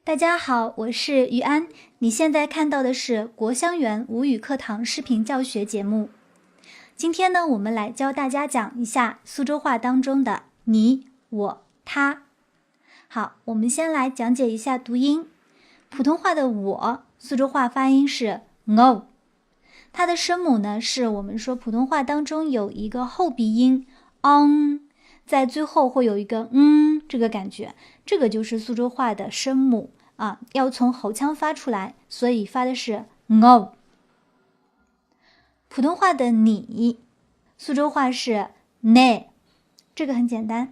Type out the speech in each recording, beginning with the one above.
大家好，我是于安。你现在看到的是国香园吴语课堂视频教学节目。今天呢，我们来教大家讲一下苏州话当中的你、我、他。好，我们先来讲解一下读音。普通话的我，苏州话发音是 ngo， 它的声母呢是我们说普通话当中有一个后鼻音 on， 在最后会有一个这个感觉，这个就是苏州话的声母啊，要从喉腔发出来，所以发的是 ngo。 普通话的你，苏州话是 ne， 这个很简单。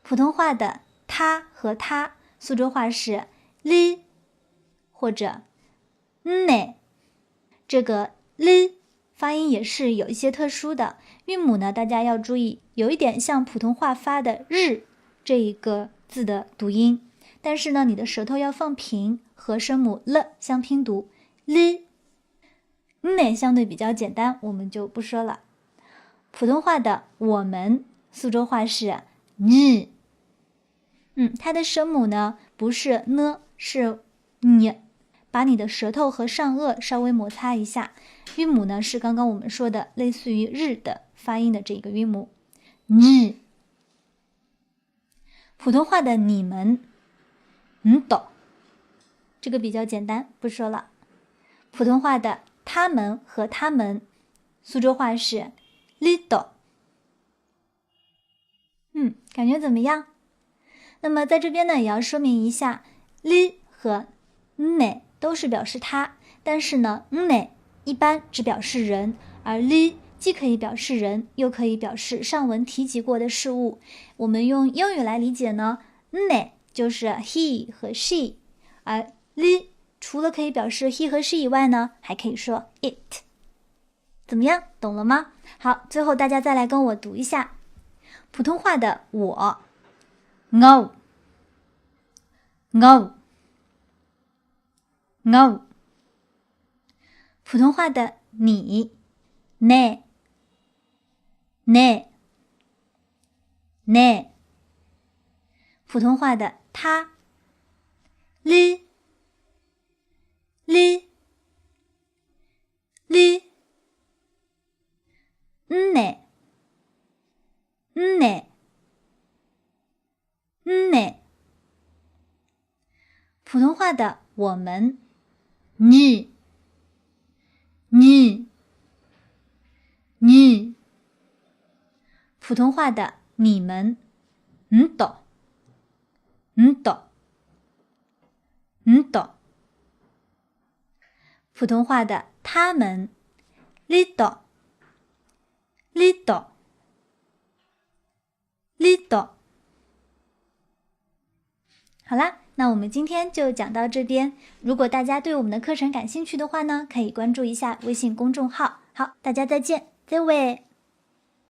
普通话的他和他，苏州话是 li 或者 ne， 这个 li 发音也是有一些特殊的韵母呢，大家要注意，有一点像普通话发的日这一个字的读音，但是呢，你的舌头要放平，和声母 l 相拼读 li。 ne 相对比较简单，我们就不说了。普通话的我们，苏州话是 ni， 它的声母呢不是呢，是 ni， 把你的舌头和上颚稍微摩擦一下，韵母呢是刚刚我们说的类似于日的发音的这个韵母 ni。 普通话的你们懂，这个比较简单，不说了。普通话的他们和他们，苏州话是 lido。 感觉怎么样？那么在这边呢也要说明一下， li 和 ne 都是表示他，但是呢 ne 一般只表示人，而 li 既可以表示人，又可以表示上文提及过的事物。我们用英语来理解呢， ne 就是 he 和 she， 而 li 除了可以表示 he 和 she 以外呢，还可以说 it。 怎么样，懂了吗？好，最后大家再来跟我读一下。普通话的我 ngo ngo ngo。 普通话的你 ne ne ne。 普通话的他 li li li ne ne ne。 普通话的我们 你你你。普通话的你们懂懂懂。普通话的他们 lido lido lido。 好啦，那我们今天就讲到这边。如果大家对我们的课程感兴趣的话呢，可以关注一下微信公众号。好，大家再见，再会。